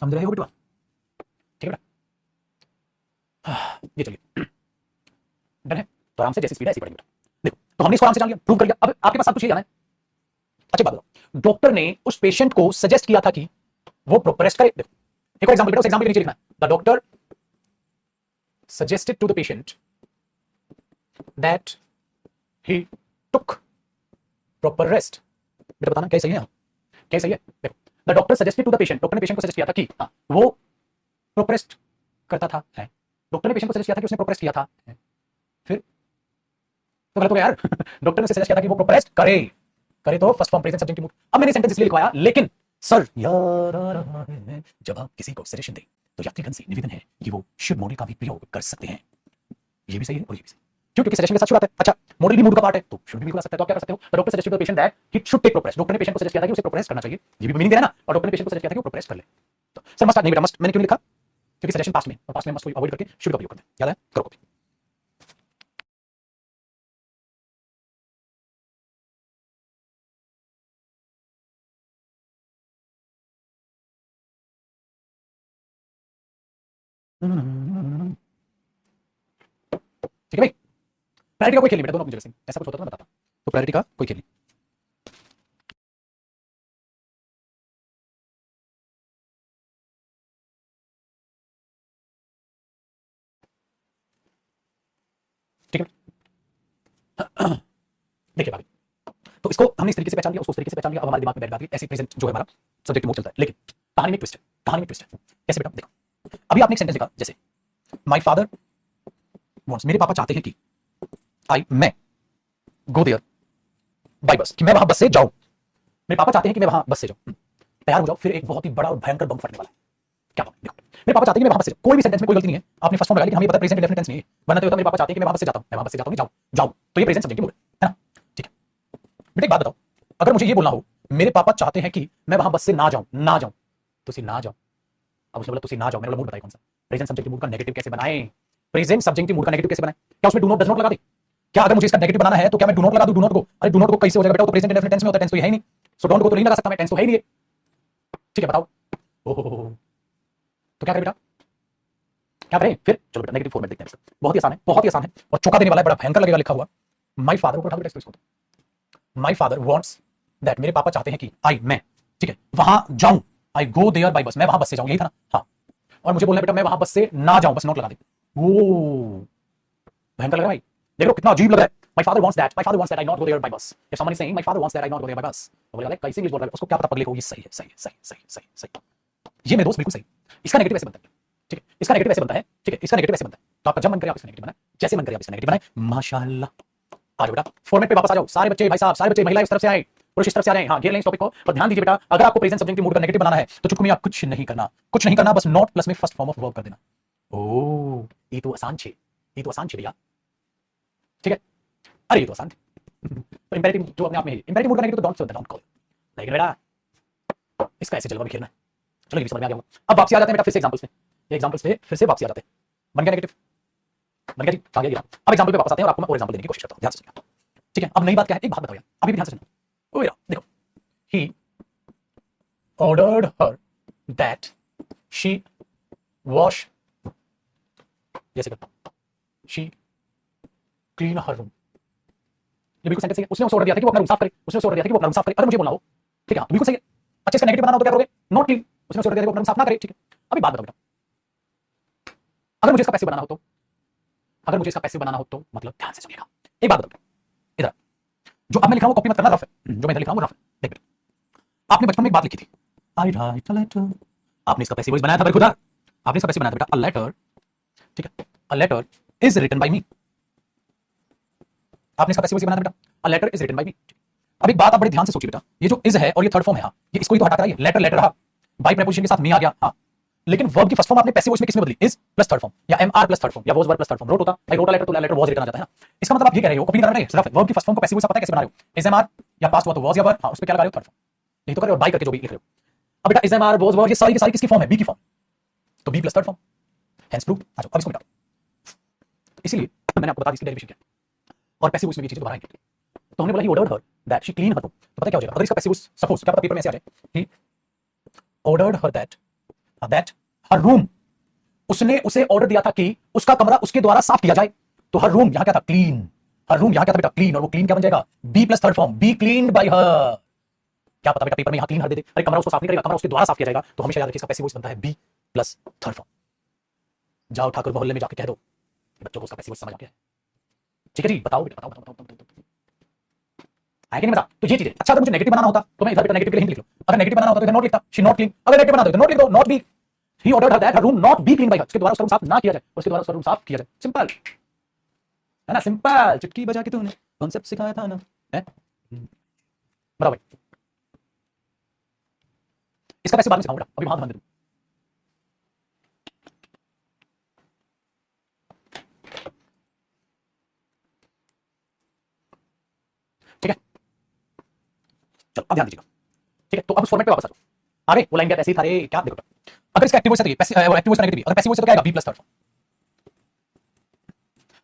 S1: समझ रहे हो बेटा, ठीक है बेटा, ये चलिए डन है, तो आराम से जैसी स्पीड है ऐसी पढ़ेंगे बेटा, देखो तो हमने इसको आराम से जान लिया, प्रूव कर लिया, अब आपके पास सब कुछ ये जाना है, अच्छी बात बताओ, डॉक्टर ने उस पेशेंट को सजेस्ट किया था कि वो प्रोप्रेस्ट करे, देखो एक और एग्जांपल बेटा, उस एग्जांपल के नीचे लिखना है, the doctor suggested to the patient that he took proper rest, बेटा बताना क्या सही है, क्या सही है, देखो the doctor suggested to the patient, doctor ने पेशेंट को सजेस्ट किया था कि हाँ वो प्रोप्रेस्ट करता था, है, डॉक्टर ने पेशेंट को सजेस्ट किया था कि उसने प्रोप्रेस्ट किया था, है, फिर तो गलत हो गया यार डॉक्टर ने सजेस्ट किया था कि वो प्रोप्रेस्ट करे, करे तो फर्स्ट फॉर्म प्रेजेंट सब्जेक्ट की मूड, अब मैंने सेंटेंस इसलिए लिखवाया, लेकिन सर यार आ रहा है, जब आप किसी को सजेशन दें तो यात्रीगण से निवेदन है कि वो शुभ मॉडल का भी प्रयोग कर सकते हैं, ये भी सही है और ये भी सही, क्यों, क्योंकि सजेशन के साथ शुरू आता है, अच्छा मॉडल भी मूड का पार्ट है तो शुड भी बिल्कुल आ सकता है, तो आप क्या कर सकते हो, the doctor suggested to the patient that he should take proper rest, doctor ने पेशेंट को सजेस्ट किया था कि उसे प्रोप्रेस करना चाहिए, ये भी मीनिंग दे रहा है ना, और डॉक्टर ने पेशेंट को सजेस्ट किया था कि वो प्रोप्रेस कर ले, तो सर मस्ट नहीं बेटा, मस्ट मैंने क्यों लिखा, क्योंकि सजेशन पास्ट में, और पास्ट में मस्ट को अवॉइड करके शुड का उपयोग करते हैं, याद है, करो कॉपी। ठीक है भाई, प्रायोरिटी का कोई खेल नहीं बेटा, दोनों अपनी जगह से, ऐसा कुछ होता तो मैं बताता, तो प्रायोरिटी का कोई खेल नहीं। देखिए भाभी, तो इसको हमने इस तरीके से पहचान लिया, उसको उस तरीके से पहचान लिया, अब हमारे दिमाग में बैठ बात गई, ऐसे प्रेजेंट जो है हमारा सब्जेक्ट मोड चलता है। लेकिन कहानी में ट्विस्ट है, कहानी में ट्विस्ट है। कैसे बेटा? देखो, अभी आपने एक सेंटेंस लिखा जैसे माय फादर वांट्स, मेरे पापा चाहते हैं कि मैं गो देयर बाय बस, कि मैं वहां बस से जाऊं। मेरे पापा चाहते हैं कि मैं वहां बस से जाऊं। तैयार हो जाओ, फिर एक बहुत ही बड़ा और भयंकर बम फटने वाला है। क्या बात? देखो, मेरे पापा चाहते हैं कि मैं वहां बस से जाऊं। कोई भी सेंटेंस में कोई गलती नहीं है, आपने फर्स्ट फॉर्म लगा, लेकिन हमें पता है प्रेजेंट इंडेफिनिट टेंस नहीं है, वरना तो होता मेरे पापा चाहते हैं कि मैं वहां बस से जाता हूं, मैं वहां बस से जाता हूं, नहीं जाऊं जाऊं, तो ये प्रेजेंट सब्जेक्ट की मूड है ना? ठीक है बेटा, एक बात बताओ, अगर मुझे ये बोलना हो मेरे पापा चाहते हैं कि मैं वहां बस से ना जाऊं, ना जाऊं, तो सी ना जाओ। अब उसने बोला तुसी ना जाओ, मैंने बोला मूड बताइए कौन सा? प्रेजेंट सब्जेक्ट मूड का नेगेटिव कैसे बनाएं? प्रेजेंट सब्जेक्ट मूड का नेगेटिव कैसे बनाएं? क्या उसमें डू नॉट डज नॉट लगा दे? क्या अगर मुझे इसका नेगेटिव बनाना है तो क्या मैं डू नॉट लगा दूं? डू नॉट को, अरे डू नॉट को कैसे हो जाएगा बेटा? वो तो प्रेजेंट इंडेफिनिट टेंस में होता है, टेंस तो है ही नहीं, सो डोंट को तो नहीं लगा सकता मैं, टेंस तो है ही नहीं है। ठीक है बताओ। ओहो, तो क्या करें बेटा? क्या करें फिर? चलो बेटा नेगेटिव फॉर्मेट देखते हैं। बहुत ही आसान है, बहुत ही आसान है, और चौंका देने वाला है, बड़ा भयंकर लगेगा लिखा हुआ। माय फादर, ऊपर उठा बेटा इसको, माय फादर वांट्स दैट, मेरे पापा चाहते हैं कि मैं, ठीक है, वहां जाऊं, आई गो देयर बाय बस, मैं वहां बस से जाऊं, यही था ना? हाँ। और मुझे बोलना है बेटा मैं वहां बस से ना जाऊं, बस नोट लगा दे। वो भयंकर लग रहा है भाई, देख लो कितना अजीब लग रहा है। My father wants that, my father wants that I not go there by bus. If someone is saying my father wants that I not go there by bus, तो बोलेगा कैसे इंग्लिश बोल रहा है, उसको क्या पता पगले को, ये सही है, सही है, सही सही सही सही। ये मेरे दोस्त बिल्कुल सही। इसका नेगेटिव ऐसे बनता है, ठीक है, इसका नेगेटिव ऐसे बनता है, ठीक है, इसका नेगेटिव ऐसे बनता है, तो आपका जब मन करे आप इसका नेगेटिव बनाए, जैसे मन करे आप इसका नेगेटिव बनाए। माशाल्लाह। आ जाओ बेटा फॉर्मेट पे वापस आ जाओ, सारे बच्चे भाई साहब, सारे बच्चे, महिलाएं इस तरफ से आए, पुरुष इस तरफ से आ रहे हैं। हाँ, घेर लें इस टॉपिक को, और ध्यान दीजिए बेटा, अगर आपको प्रेजेंट सब्जेक्ट मूड का नेगेटिव बनाना है तो चुटकी में आप कुछ नहीं करना, कुछ नहीं करना, बस नॉट प्लस में फर्स्ट फॉर्म ऑफ वर्ब कर देना। ओ, ये तो आसान छे, ये तो आसान छे भैया, ठीक है। अरे ये तो आसान थे। तो इंपेरेटिव जो अपने आप में इंपेरेटिव मूड का नेगेटिव तो डोंट से होता है, डोंट कॉल। लेकिन बेटा इसका ऐसे जलवा बिखेरना है। चलो ये भी समझ में आ गया होगा। अब वापसी आ जाते हैं बेटा फिर से एग्जांपल्स पे, ये एग्जांपल्स पे फिर से वापसी आ जाते हैं। बन गया नेगेटिव, बन गया जी, आ गया गिरा। अब एग्जांपल पे वापस आते हैं और आपको मैं और एग्जांपल देने की कोशिश करता हूं, ध्यान से सुनिए, ठीक है। अब नई बात क्या है, एक बात बताओ यार, अभी भी ध्यान से सुनो। ओ यार देखो, ही ordered her that she wash, जैसे कर, she clean her room। ये बिल्कुल सेंटेंस है, उसने उसे ऑर्डर दिया था कि वो अपना रूम साफ करे, उसने उसे ऑर्डर दिया था कि वो अपना रूम साफ करे। अगर मुझे बोलना हो, ठीक है, तो बिल्कुल सही है। अच्छा इसका नेगेटिव बनाना हो तो क्या करोगे? Not clean. उसने उसे ऑर्डर दिया था कि वो अपना रूम साफ ना करे, ठीक है। अभी बात बताओ बेटा, अगर मुझे इसका पैसिव बनाना हो तो, अगर मुझे इसका पैसिव बनाना हो तो, मतलब ध्यान से सुनिएगा, एक बात बताओ इधर, जो अब मैं लिख रहा हूं कॉपी मत करना, रफ है, जो मैं इधर लिख रहा हूं वो रफ है। देख बेटा, आपने बचपन में एक बात लिखी थी, आई राइट अ लेटर, आपने इसका पैसिव वॉइस बनाया था बरखुदा, आपने इसका पैसिव बनाया था बेटा, अ लेटर, ठीक है, a letter is written by me. आपने इसका पैसिव वॉइस बनाया था बेटा, a letter is written by me. अब एक बात आप बड़े ध्यान से सोचिए बेटा, ये जो इज है और ये थर्ड फॉर्म है, हाँ, ये इसको ही तो हटा कर आइए, लेटर लेटर रहा, बाई प्रीपोजिशन के साथ मी आ गया, हाँ, लेकिन वर्ब की फर्स्ट फॉर्म आपने पैसिव वॉइस में किसमें बदली? इज प्लस थर्ड फॉर्म, या am are plus third form, या was verb plus third form. Wrote होता भाई, रोट लेटर तो लेटर वॉज रिटन आ जाता है ना। इसका मतलब आप ये कह रहे हो, कॉपी कर रहे हो, वर्ब की फर्स्ट फॉर्म को पैसिव वॉइस पता है कैसे बना रहे हो? इज एम आर, या पास्ट हुआ तो वॉज या वर, हाँ, उस पे क्या लगा रहे हो? थर्ड फॉर्म, यही तो कर रहे हो, बाई करके जो भी लिख रहे हो। अब बेटा is am are was were, ये सारी की सारी किसकी फॉर्म है? बी की फॉर्म, तो B plus third form, hence prove. अच्छा अब इसको मिटाओ, तो इसीलिए मैंने आपको बता दी इसकी डेरिवेशन क्या है, और पैसिव वॉइस में भी चीजें दोबारा आएंगी। तो हमने बोला ही ordered her that she clean her room, तो पता क्या हो जाएगा अगर इसका पैसिव वॉइस, सपोज क्या पता पेपर में ऐसे आ जाए, ही ordered her that, that her room, उसने उसे ऑर्डर दिया था कि उसका कमरा उसके द्वारा साफ किया जाए। तो हर रूम यहां क्या था? क्लीन। हर रूम यहां क्या था बेटा? क्लीन। और वो क्लीन क्या बन जाएगा? B plus third form, B cleaned by her. क्या पता बेटा पेपर में यहां क्लीन हर दे दे, अरे कमरा उसको साफ नहीं करेगा, कमरा उसके द्वारा साफ किया जाएगा, तो हमेशा याद रखिए इसका पैसिव वॉइस बनता है बी प्लस थर्ड फॉर्म। जाओ ठाकुर मोहल्ले में जाके कह दो बच्चों को उसका पैसिव वॉइस समझ आ गया है। ठीक है जी, बताओ बेटा, बताओ बताओ बताओ, बताओ। आया कि नहीं बता? तो ये चीज है। अच्छा अगर मुझे नेगेटिव बनाना होता तो मैं इधर बेटा नेगेटिव के लिए हिंट लिख लो, अगर नेगेटिव बनाना होता तो इधर नॉट लिखता, शी नॉट क्लीन। अगर नेगेटिव बनाना हो तो नॉट लिख दो, not be, he ordered her that her room not be clean bye हर, उसके द्वारा उसका रूम साफ ना किया जाए, उसके द्वारा उसका रूम साफ किया जाए। सिंपल है ना, सिंपल, चुटकी बजा के तूने कॉन्सेप्ट सिखाया था ना, है? बताओ भाई, इसका कैसे बाद में सिखाऊंगा, अभी वहां ध्यान दे दूं। ठीक है, चलो अब ध्यान दीजिएगा, ठीक है। तो अब उस फॉर्मेट पे वापस आ जाओ, आगे वो लाइन क्या ऐसे ही था रे, क्या देखो बेटा, अगर इसका एक्टिव वॉइस है तो ये एक्टिव वॉइस का नेगेटिव, अगर पैसिव वॉइस है तो क्या आएगा? B plus third form.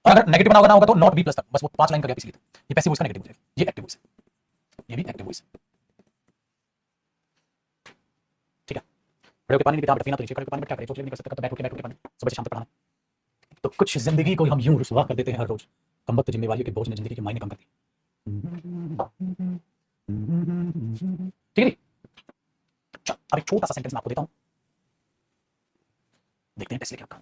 S1: और अगर नेगेटिव बनाना होगा तो नॉट बी प्लस थर्ड, बस वो 5 लाइन का गैप इसलिए था। ये पैसिव वॉइस का नेगेटिव हो जाएगा, ये एक्टिव वॉइस है, ये भी एक्टिव वॉइस है, ठीक है। खड़े होकर पानी नहीं पीता बेटा, पीना तो नीचे खड़े होकर पानी में क्या करें, सोच नहीं कर सकते, कब बैठ के पानी सुबह से शाम तक पढ़ाना। तो कुछ जिंदगी को हम यूं रुसवा कर देते हैं हर रोज, कमबख्त जिम्मेवारियों के बोझ ने जिंदगी के मायने कम कर दिए। ठीक है जी, चल अब एक छोटा सा सेंटेंस मैं आपको देता हूं, देखते हैं टेस्ट लेके आपका।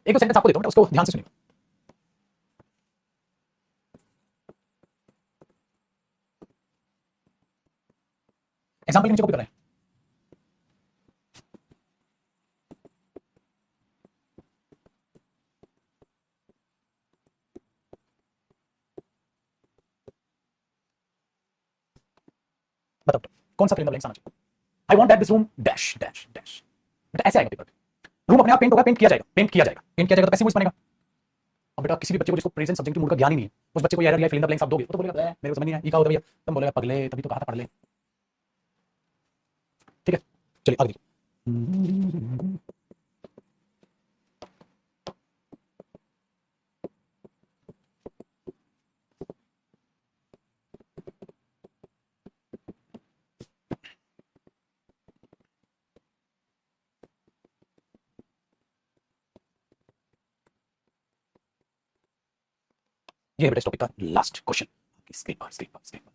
S1: एक दो सेंटेंस आपको देता हूं, उसको ध्यान से सुनिए। एग्जाम्पल नीचे कॉपी कर रहे हैं। बताओ कौन सा फिल इन द ब्लैंक्स आना चाहिए। I want that this room dash dash dash. बेटा ऐसे आएगा पेपर पे। रूम अपने आप पेंट होगा, पेंट किया जाएगा, पेंट किया जाएगा, पेंट किया जाएगा तो कैसे वॉइस बनेगा। अब बेटा किसी भी बच्चे को जिसको प्रेजेंट सब्जेक्ट की मूड का ज्ञान ही नहीं है, उस बच्चे को एरर या फिल इन द ब्लैंक्स आप दोगे, वो तो बोलेगा मेरे को समझ नहीं आया, ये क्या होता है भैया। तुम बोलेगा पगले, तभी तो कहा था पढ़ ले। ठीक है, चलिए आगे देखिए। ये है बेटा इस टॉपिक का लास्ट क्वेश्चन। स्क्रीन पर स्क्रीन पर स्क्रीन पर।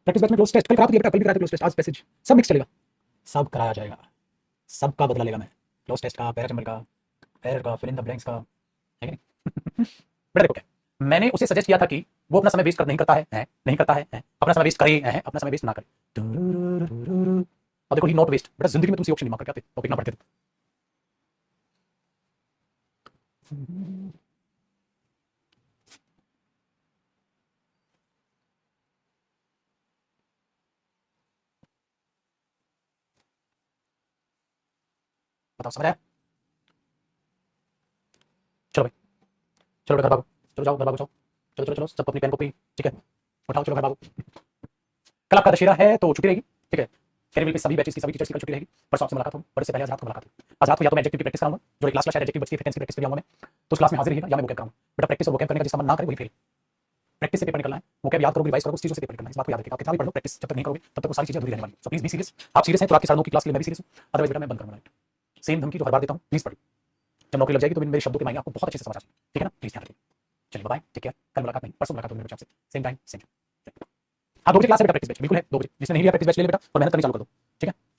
S1: प्रैक्टिस बैच में क्लोज टेस्ट कल करा दिया बेटा, कल भी कराया क्लोज टेस्ट, आज पैसेज सब मिक्स चलेगा, सब कराया जाएगा, सबका बदला लेगा मैं। क्लोज टेस्ट का, पैराचैम्बर का, एरर का, फिल इन द ब्लैंक्स का, है कि नहीं। बेटा देखो क्या, मैंने उसे सजेस्ट किया था कि वो अपना समय वेस्ट कर नहीं करता है, नहीं करता है, अपना समय वेस्ट करे, अपना समय वेस्ट ना करे। और देखो ही नॉट वेस्ट। बेटा जिंदगी में तुम सी ऑप्शन नहीं मांग करके आते, टॉपिक ना पढ़ते तो। बताओ समझ आया। चलो भाई, चलो बेटा घर भागो, चलो जाओ घर भागो, जाओ, चलो चलो चलो, सब अपनी पेन कॉपी, ठीक है, उठाओ, चलो घर भागो। कल आपका दशहरा है तो छुट्टी रहेगी, ठीक है। फेयरवेल पे सभी बैचेस की, सभी टीचर्स की कल छुट्टी रहेगी। परसों आपसे मुलाकात होगी, और इससे पहले आज रात को मुलाकात होगी। आज रात को या तो मैं एडजेक्टिव की प्रैक्टिस कराऊंगा, जो एक क्लास शायद एडजेक्टिव बचती है, टेंस की प्रैक्टिस के लिए आऊंगा मैं, तो उस क्लास में हाजिर रहिएगा, या मैं वोकैब कराऊंगा। बेटा प्रैक्टिस और वोकैब करने का जिसका मन ना करे वही फेल। प्रैक्टिस से पेपर निकलना है, वोकैब याद करोगे, रिवाइज करोगे, उस चीजों से पेपर निकलना है, इस बात को याद रखिएगा। आप कितना भी पढ़ लो, प्रैक्टिस जब तक नहीं करोगे तब तक वो सारी चीजें अधूरी रहने वाली। So please be serious. आप सीरियस हैं तो आपकी साढ़े 9 की क्लास के लिए मैं भी सीरियस हूं, अदरवाइज बेटा मैं बंद करूंगा। सेम धमकी जो हर बार देता हूं, प्लीज पढ़िए। जब नौकरी लग जाएगी तो मेरे शब्दों के मायने आपको बहुत अच्छे से समझ आ जाएंगे, ठीक है ना। प्लीज ध्यान रखिए। चलिए बाय, टेक केयर। कल मुलाकात नहीं, परसों मुलाकात होगी मेरे बच्चे आपसे, सेम टाइम सेम। हाँ 2 बजे क्लास है बेटा, प्रैक्टिस बैच बिल्कुल है 2 बजे। जिसने नहीं लिया प्रैक्टिस बैच ले ले बेटा, और मेहनत करनी चालू कर दो, ठीक है।